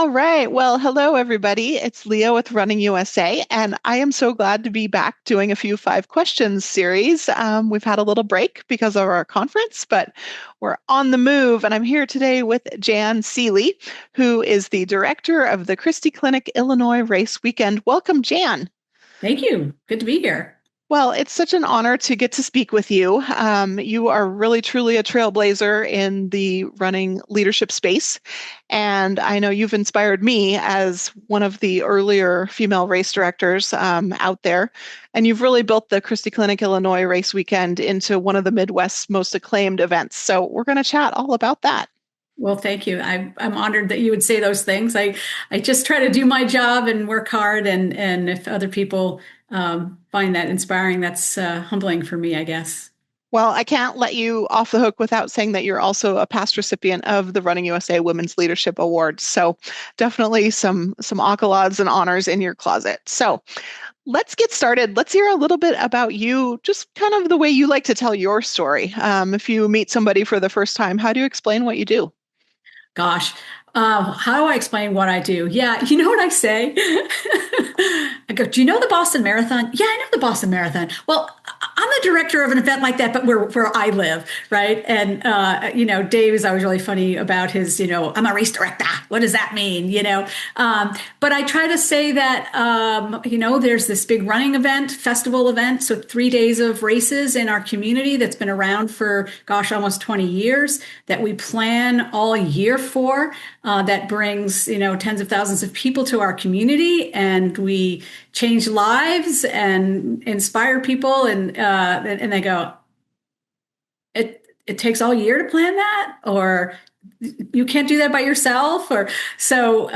All right. Well, hello, everybody. It's Leah with Running USA, and I am so glad to be back doing a few five questions series. We've had a little break because of our conference, but we're on the move, and I'm here today with Jan Seeley, who is the director of the Christie Clinic Illinois Race Weekend. Welcome, Jan. Thank you. Good to be here. Well, it's such an honor to get to speak with you. You are really, truly a trailblazer in the running leadership space. And I know you've inspired me as one of the earlier female race directors out there. And you've really built the Christie Clinic Illinois Race Weekend into one of the Midwest's most acclaimed events. So we're going to chat all about that. Well, thank you. I'm honored that you would say those things. I just try to do my job and work hard, and if other people find that inspiring, that's humbling for me, I guess. Well, I can't let you off the hook without saying that you're also a past recipient of the Running USA Women's Leadership Award. So definitely some accolades and honors in your closet. So let's get started. Let's hear a little bit about you, just kind of the way you like to tell your story. If you meet somebody for the first time, how do you explain what you do? Gosh, how do I explain what I do? Yeah, you know what I say? I go, do you know the Boston Marathon? Yeah, I know the Boston Marathon. Well, I'm the director of an event like that, but where I live, right? And Dave is always really funny about his, I'm a race director. What does that mean? But I try to say that, there's this big running event, festival event, so 3 days of races in our community that's been around for, gosh, almost 20 years that we plan all year for. That brings, tens of thousands of people to our community, and we change lives and inspire people. And they go, it takes all year to plan that, or you can't do that by yourself, or so.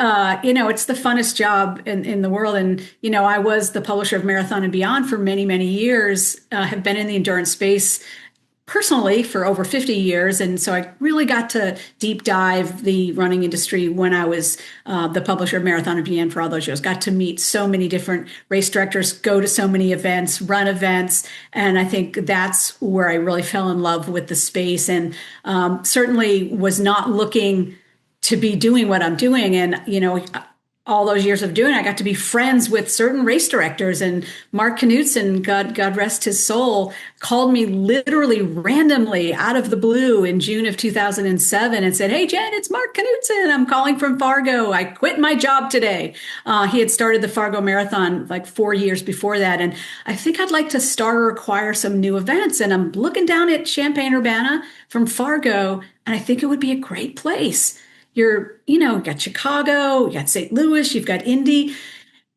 It's the funnest job in the world. And I was the publisher of Marathon and Beyond for many, many years. Have been in the endurance space personally for over 50 years. And so I really got to deep dive the running industry when I was the publisher of Marathon and Beyond for all those years. Got to meet so many different race directors, go to so many events, run events. And I think that's where I really fell in love with the space, and certainly was not looking to be doing what I'm doing. And, all those years of doing it, I got to be friends with certain race directors. And Mark Knudsen, God rest his soul, called me literally randomly out of the blue in June of 2007 and said, "Hey, Jen, it's Mark Knudsen. I'm calling from Fargo. I quit my job today." He had started the Fargo Marathon like 4 years before that. And I think I'd like to start or acquire some new events. And I'm looking down at Champaign-Urbana from Fargo, and I think it would be a great place. You got Chicago, you got St. Louis, you've got Indy.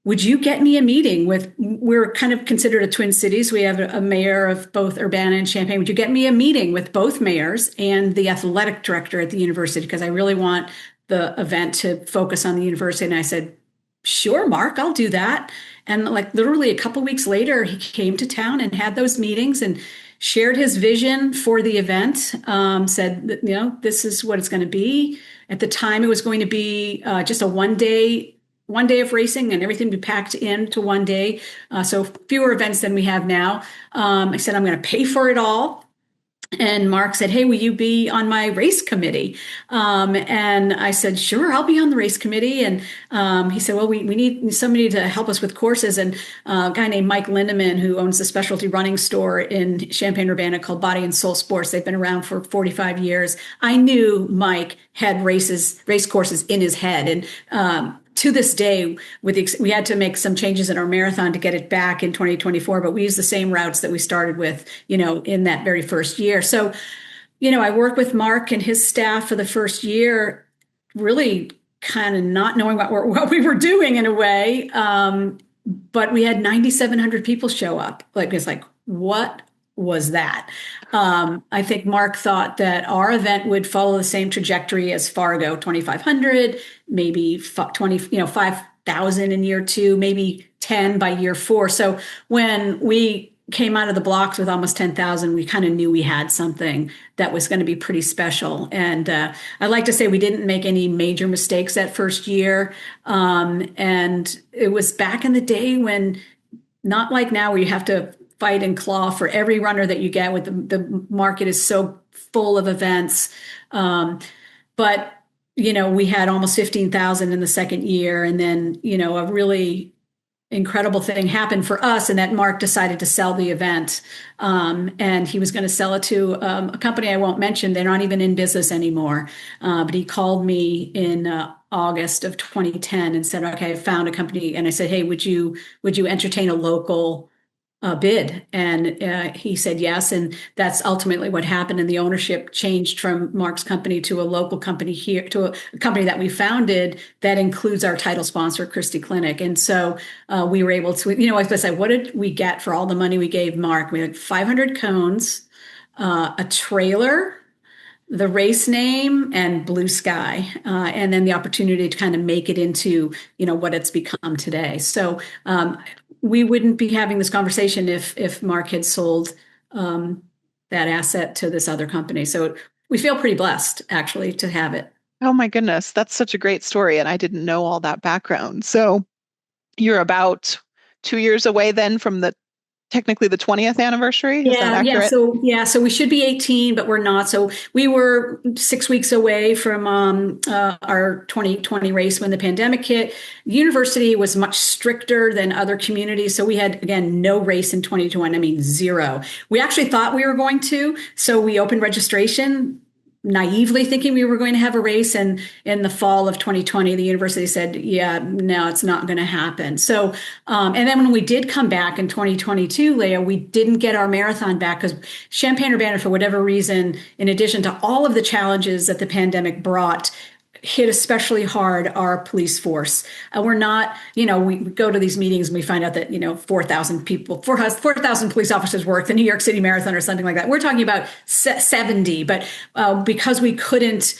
Would you get me a meeting with, we're kind of considered a twin city, so we have a mayor of both Urbana and Champaign. Would you get me a meeting with both mayors and the athletic director at the university? Because I really want the event to focus on the university. And I said, sure, Mark, I'll do that. And like literally a couple weeks later, he came to town and had those meetings and shared his vision for the event, said, this is what it's going to be. At the time, it was going to be just a one day of racing, and everything be packed into one day. So fewer events than we have now. I said, I'm going to pay for it all. And Mark said, "Hey, will you be on my race committee?" And I said, "Sure, I'll be on the race committee." And he said, "Well, we need somebody to help us with courses." And a guy named Mike Lindeman, who owns a specialty running store in Champaign-Urbana called Body and Soul Sports. They've been around for 45 years. I knew Mike had race courses in his head. And to this day, we had to make some changes in our marathon to get it back in 2024, but we use the same routes that we started with, in that very first year. So, I worked with Mark and his staff for the first year, really kind of not knowing what we were doing in a way. But we had 9,700 people show up. It's like, what was that? I think Mark thought that our event would follow the same trajectory as Fargo, 2,500, maybe 5,000 in year two, maybe 10 by year four. So when we came out of the blocks with almost 10,000, we kind of knew we had something that was going to be pretty special. And I like to say we didn't make any major mistakes that first year. And it was back in the day when, not like now, where you have to fight and claw for every runner that you get. With the market is so full of events. But we had almost 15,000 in the second year. And then, a really incredible thing happened for us, and that Mark decided to sell the event. And he was going to sell it to a company I won't mention. They're not even in business anymore. But he called me in August of 2010 and said, "Okay, I found a company." And I said, "Hey, would you entertain a local bid?" And he said yes, and that's ultimately what happened. And the ownership changed from Mark's company to a local company here, to a company that we founded that includes our title sponsor, Christie Clinic. And so we were able to, as I said, what did we get for all the money we gave Mark? We had 500 cones, a trailer, the race name, and blue sky, and then the opportunity to kind of make it into what it's become today. So we wouldn't be having this conversation if Mark had sold that asset to this other company. So we feel pretty blessed, actually, to have it. Oh my goodness, that's such a great story, and I didn't know all that background. So you're about 2 years away then from technically the 20th anniversary. Is that Yeah, yeah. accurate? So we should be 18, but we're not. So we were 6 weeks away from our 2020 race when the pandemic hit. University was much stricter than other communities. So we had, again, no race in 2021. I mean, zero. We actually thought we were going to. So we opened registration, naively thinking we were going to have a race. And in the fall of 2020, the university said, yeah, no, it's not going to happen. So, and then when we did come back in 2022, Leah, we didn't get our marathon back because Champaign-Urbana, for whatever reason, in addition to all of the challenges that the pandemic brought, hit especially hard our police force. We're not, we go to these meetings and we find out that, 4,000 people, 4,000 police officers work the New York City Marathon or something like that. We're talking about 70, but because we couldn't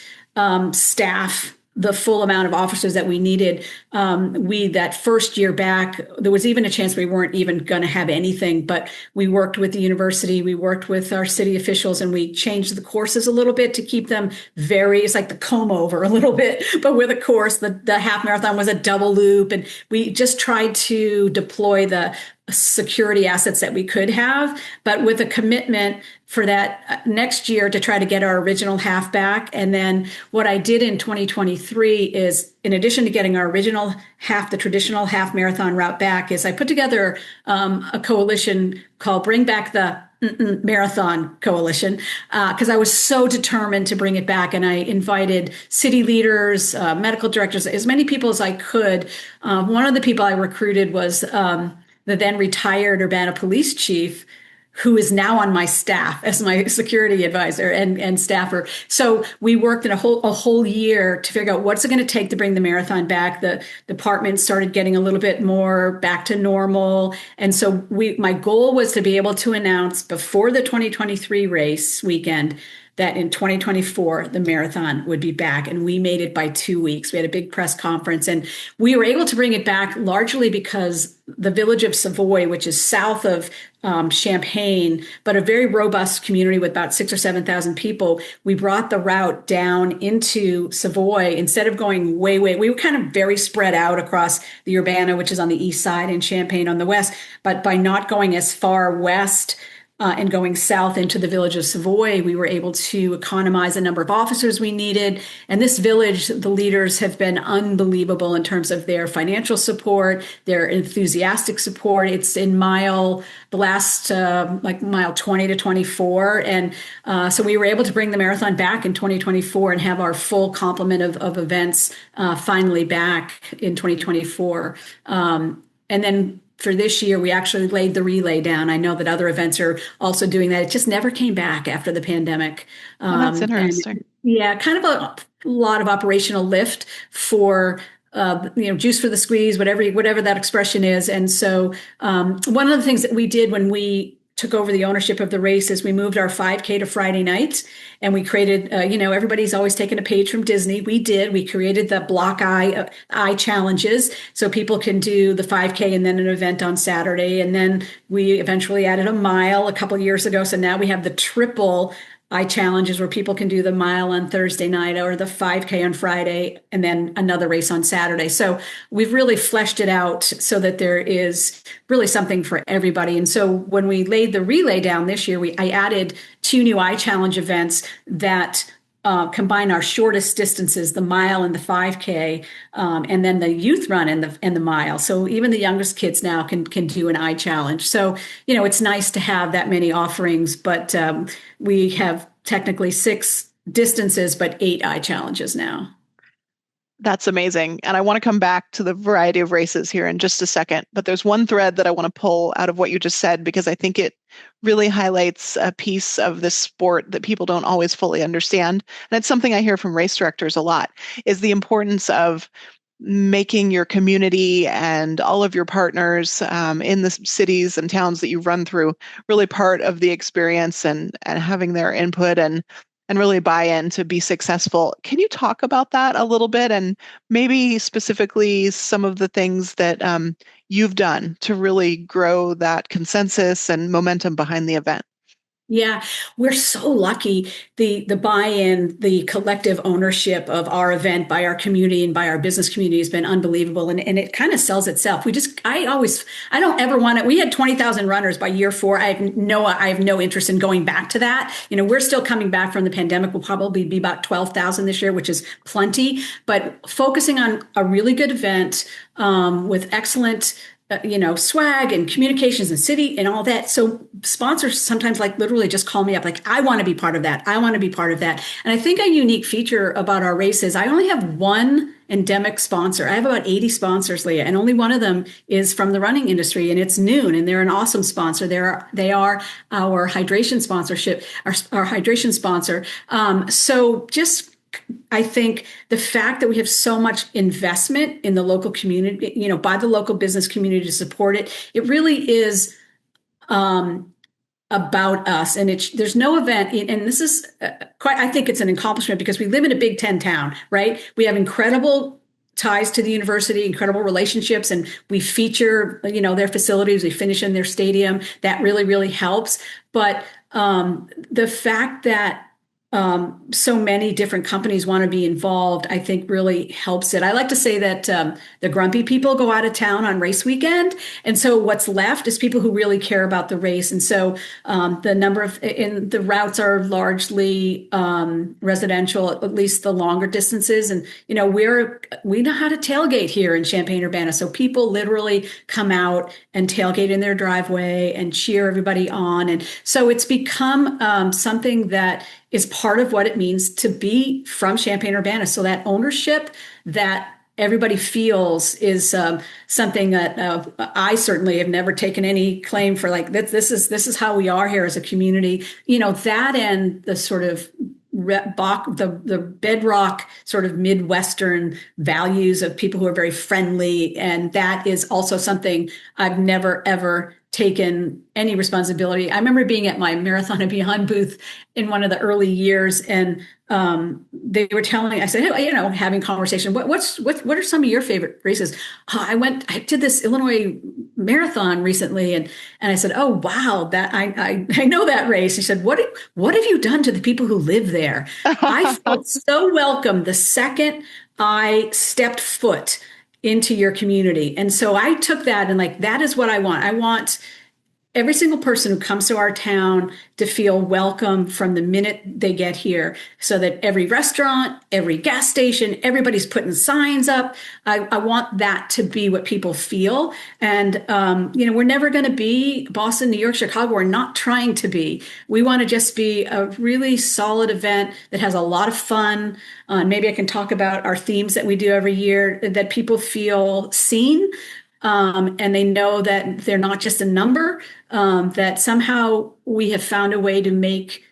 staff the full amount of officers that we needed, that first year back, there was even a chance we weren't even going to have anything, but we worked with the university, we worked with our city officials, and we changed the courses a little bit to keep them it's like the comb over a little bit, but with a course, the half marathon was a double loop, and we just tried to deploy the security assets that we could have, but with a commitment for that next year to try to get our original half back. And then what I did in 2023 is, in addition to getting our original half, the traditional half marathon route back, is I put together a coalition called Bring Back the Marathon Coalition, because I was so determined to bring it back. And I invited city leaders, medical directors, as many people as I could. One of the people I recruited was the then retired Urbana police chief, who is now on my staff as my security advisor and staffer. So we worked in a whole year to figure out what's it going to take to bring the marathon back. The department started getting a little bit more back to normal. And so my goal was to be able to announce before the 2023 race weekend that in 2024, the marathon would be back. And we made it by 2 weeks. We had a big press conference, and we were able to bring it back largely because the village of Savoy, which is south of Champaign, but a very robust community with about 6,000 or 7,000 people, we brought the route down into Savoy. Instead of going we were kind of very spread out across the Urbana, which is on the east side, and Champaign on the west. But by not going as far west, and going south into the village of Savoy, we were able to economize a number of officers we needed. And this village, the leaders have been unbelievable in terms of their financial support, their enthusiastic support. It's in mile 20 to 24. And so we were able to bring the marathon back in 2024 and have our full complement of events finally back in 2024. And then for this year, we actually laid the relay down. I know that other events are also doing that. It just never came back after the pandemic. Oh, that's interesting. And, yeah, kind of a lot of operational lift for juice for the squeeze, whatever that expression is. And so one of the things that we did when we took over the ownership of the race is we moved our 5K to Friday nights, and we created, everybody's always taken a page from Disney. We created the block eye challenges so people can do the 5K and then an event on Saturday. And then we eventually added a mile a couple years ago. So now we have the triple eye challenges where people can do the mile on Thursday night or the 5K on Friday and then another race on Saturday. So we've really fleshed it out so that there is really something for everybody. And so when we laid the relay down this year, I added 2 new eye challenge events that combine our shortest distances, the mile and the 5K, and then the youth run and the mile. So even the youngest kids now can do an I challenge. So it's nice to have that many offerings, but we have technically 6 distances, but 8 I challenges now. That's amazing. And I want to come back to the variety of races here in just a second. But there's one thread that I want to pull out of what you just said, because I think it really highlights a piece of this sport that people don't always fully understand. And it's something I hear from race directors a lot, is the importance of making your community and all of your partners in the cities and towns that you run through really part of the experience, and having their input and really buy in to be successful. Can you talk about that a little bit, and maybe specifically some of the things that you've done to really grow that consensus and momentum behind the event? Yeah, we're so lucky. The buy-in, the collective ownership of our event by our community and by our business community has been unbelievable. And it kind of sells itself. I don't ever want it. We had 20,000 runners by year 4. I have no interest in going back to that. We're still coming back from the pandemic. We'll probably be about 12,000 this year, which is plenty. But focusing on a really good event with excellent swag and communications and city and all that. So sponsors sometimes literally just call me up, I want to be part of that. I want to be part of that. And I think a unique feature about our race is I only have one endemic sponsor. I have about 80 sponsors, Leah, and only one of them is from the running industry, and it's Noon, and they're an awesome sponsor. They are our hydration sponsorship, our hydration sponsor. So just I think the fact that we have so much investment in the local community, by the local business community to support it, it really is about us. And there's no event, and this is I think it's an accomplishment because we live in a Big Ten town, right? We have incredible ties to the university, incredible relationships, and we feature, their facilities, we finish in their stadium. That really, really helps. But the fact that so many different companies want to be involved, I think really helps it. I like to say that the grumpy people go out of town on race weekend. And so what's left is people who really care about the race. And so the routes are largely residential, at least the longer distances. And, we know how to tailgate here in Champaign-Urbana. So people literally come out and tailgate in their driveway and cheer everybody on. And so it's become something that is part of what it means to be from Champaign-Urbana. So that ownership that everybody feels is something that I certainly have never taken any claim for. This is how we are here as a community. That and the sort of the bedrock sort of Midwestern values of people who are very friendly, and that is also something I've never ever taken any responsibility. I remember being at my Marathon and Beyond booth in one of the early years, and they were telling me, I said, hey, having conversation, what are some of your favorite races? I did this Illinois marathon recently, and I said, oh wow, that I know that race. He said, what have you done to the people who live there? I felt so welcome the second I stepped foot into your community. And so I took that and that is what I want. I want every single person who comes to our town to feel welcome from the minute they get here, so that every restaurant, every gas station, everybody's putting signs up. I want that to be what people feel. And, we're never going to be Boston, New York, Chicago. We're not trying to be. We want to just be a really solid event that has a lot of fun. Maybe I can talk about our themes that we do every year, that people feel seen. And they know that they're not just a number, that somehow we have found a way to make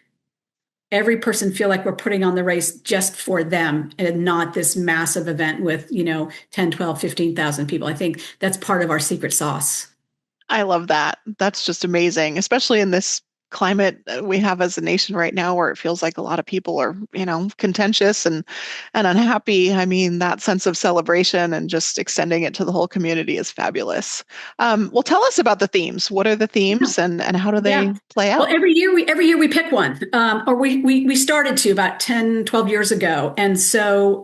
every person feel like we're putting on the race just for them and not this massive event with, 10, 12, 15,000 people. I think that's part of our secret sauce. I love that. That's just amazing, especially in this climate we have as a nation right now, where it feels like a lot of people are, contentious and unhappy. I mean, that sense of celebration and just extending it to the whole community is fabulous. Well, tell us about the themes. What are the themes, and how do they play out? Well, every year we pick one, or we started to about 10, 12 years ago. And so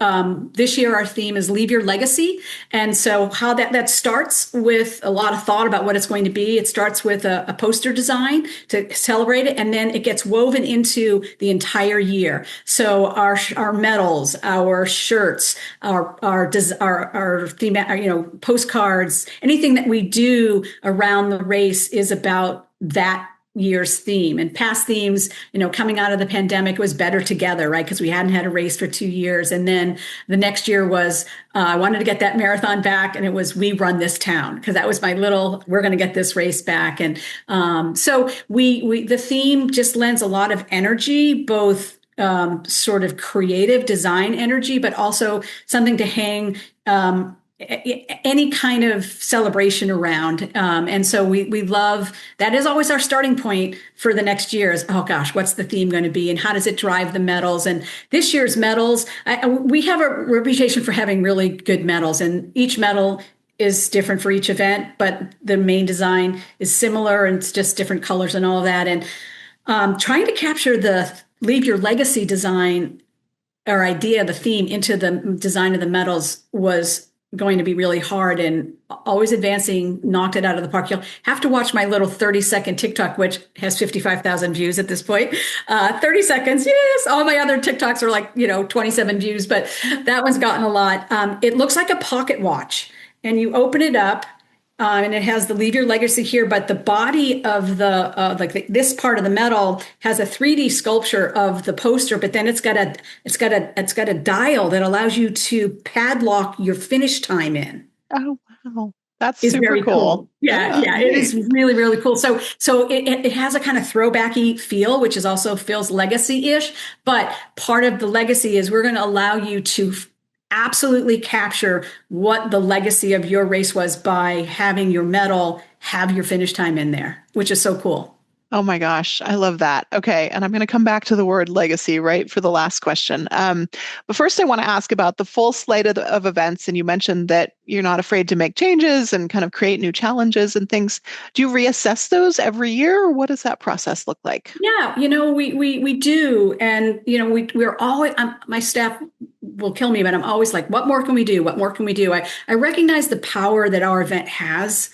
this year our theme is Leave Your Legacy. And so how that starts with a lot of thought about what it's going to be. It starts with a poster design to celebrate it, and then it gets woven into the entire year. So our medals, our shirts, our theme, postcards, anything that we do around the race is about that year's theme. And past themes, coming out of the pandemic, was better together, right? Because we hadn't had a race for 2 years. And then the next year was, I wanted to get that marathon back, and it was, we run this town, because that was my little, we're going to get this race back. And so the theme just lends a lot of energy, both sort of creative design energy, but also something to hang any kind of celebration around. And so we love, that is always our starting point for the next year is, oh gosh, what's the theme going to be? And how does it drive the medals? And this year's medals, we have a reputation for having really good medals, and each medal is different for each event, but the main design is similar, and it's just different colors and all of that. And trying to capture the leave your legacy design or idea, the theme, into the design of the medals was going to be really hard, and Always Advancing knocked it out of the park. You'll have to watch my little 30-second TikTok, which has 55,000 views at this point. 30 seconds, yes. All my other TikToks are like, 27 views, but that one's gotten a lot. It looks like a pocket watch, and you open it up, and it has the Leave Your Legacy here, but the body of this part of the medal has a 3D sculpture of the poster, but then it's got a dial that allows you to padlock your finish time in. Oh, wow. That's Is super very cool. Yeah, it is really, really cool. So it has a kind of throwbacky feel, which is also feels legacy-ish, but part of the legacy is we're going to allow you to absolutely capture what the legacy of your race was by having your medal have your finish time in there, which is so cool. Oh my gosh, I love that. Okay, and I'm going to come back to the word legacy, right, for the last question. But first, I want to ask about the full slate of events. And you mentioned that you're not afraid to make changes and kind of create new challenges and things. Do you reassess those every year, or what does that process look like? Yeah, we do, and we're always. My staff will kill me, but I'm always like, what more can we do? What more can we do? I recognize the power that our event has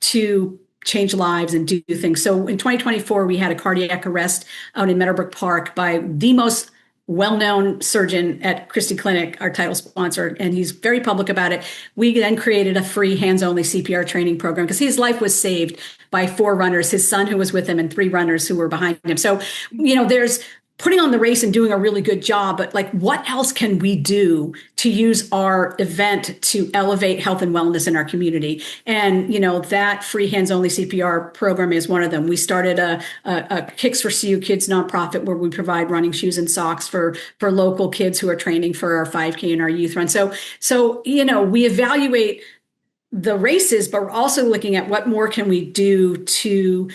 to change lives and do things. So in 2024, we had a cardiac arrest out in Meadowbrook Park by the most well-known surgeon at Christie Clinic, our title sponsor, and he's very public about it. We then created a free hands-only CPR training program because his life was saved by 4 runners, his son who was with him, and 3 runners who were behind him. So, there's putting on the race and doing a really good job, but like, what else can we do to use our event to elevate health and wellness in our community? And, that free hands-only CPR program is one of them. We started a Kicks for CU Kids nonprofit where we provide running shoes and socks for local kids who are training for our 5K and our youth run. So, we evaluate the races, but we're also looking at what more can we do to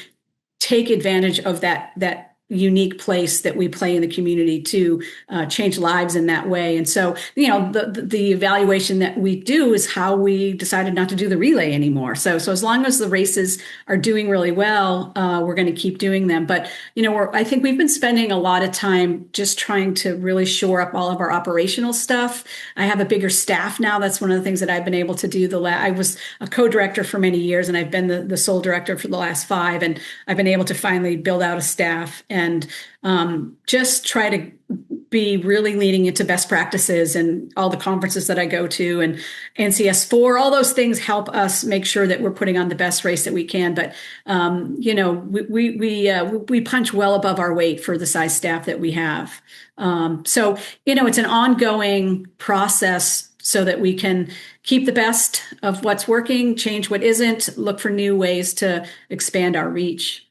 take advantage of that unique place that we play in the community to change lives in that way. And so, the evaluation that we do is how we decided not to do the relay anymore. So as long as the races are doing really well, we're going to keep doing them. But, I think we've been spending a lot of time just trying to really shore up all of our operational stuff. I have a bigger staff now. That's one of the things that I've been able to do. I was a co-director for many years, and I've been the sole director for the last 5. And I've been able to finally build out a staff and just try to be really leaning into best practices, and all the conferences that I go to, and NCS4, all those things help us make sure that we're putting on the best race that we can. But, we punch well above our weight for the size staff that we have. So, it's an ongoing process so that we can keep the best of what's working, change what isn't, look for new ways to expand our reach.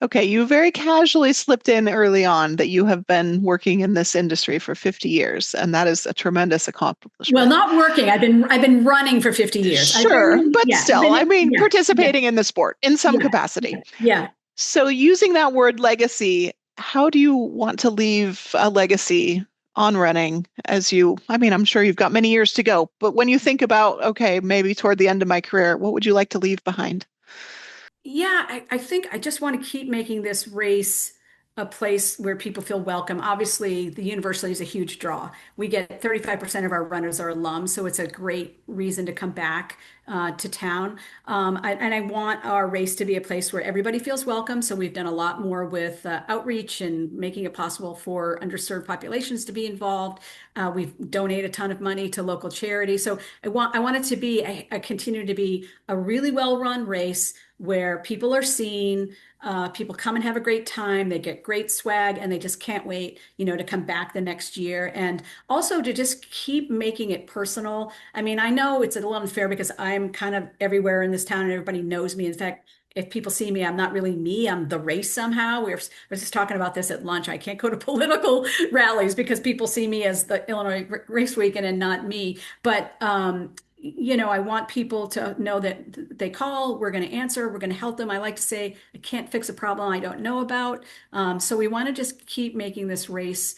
Okay, you very casually slipped in early on that you have been working in this industry for 50 years, and that is a tremendous accomplishment. Well, not working. I've been running for 50 years. Sure, but still, participating in the sport in some capacity. Yeah. So using that word legacy, how do you want to leave a legacy on running I'm sure you've got many years to go, but when you think about, okay, maybe toward the end of my career, what would you like to leave behind? Yeah, I think I just want to keep making this race a place where people feel welcome. Obviously, the university is a huge draw. We get 35% of our runners are alums, so it's a great reason to come back to town. And I want our race to be a place where everybody feels welcome. So we've done a lot more with outreach and making it possible for underserved populations to be involved. We've donated a ton of money to local charities. So I want it to be continue to be a really well-run race where people are seen, people come and have a great time, they get great swag, and they just can't wait, to come back the next year. And also to just keep making it personal. I mean, I know it's a little unfair because I'm kind of everywhere in this town and everybody knows me. In fact, if people see me, I'm not really me. I'm the race somehow. We're just talking about this at lunch. I can't go to political rallies because people see me as the Illinois Race Weekend and not me. But I want people to know that they call, we're going to answer, we're going to help them. I like to say, I can't fix a problem I don't know about. So we want to just keep making this race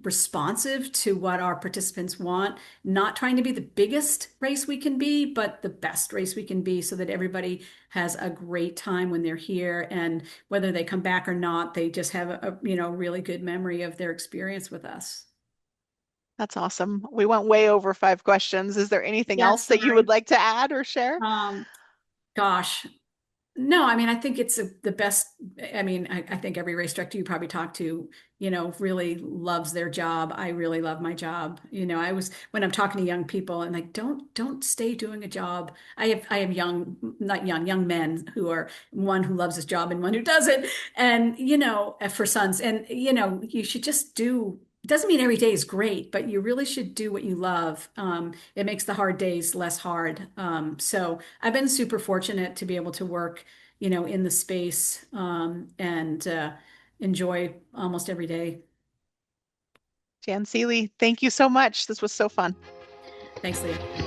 responsive to what our participants want, not trying to be the biggest race we can be, but the best race we can be so that everybody has a great time when they're here. And whether they come back or not, they just have a really good memory of their experience with us. That's awesome. We went way over 5 questions. Is there anything Yeah, else that you would sorry. like to add or share? Um, Gosh, no, I mean, I think it's the best. I mean, I think every race director you probably talk to, really loves their job. I really love my job. When I'm talking to young people and like, don't stay doing a job. I have not young men who are one who loves his job and one who doesn't. And, for sons and, you should just do, it doesn't mean every day is great, but you really should do what you love. It makes the hard days less hard. So I've been super fortunate to be able to work, in the space and enjoy almost every day. Jan Seeley, thank you so much. This was so fun. Thanks, Leah.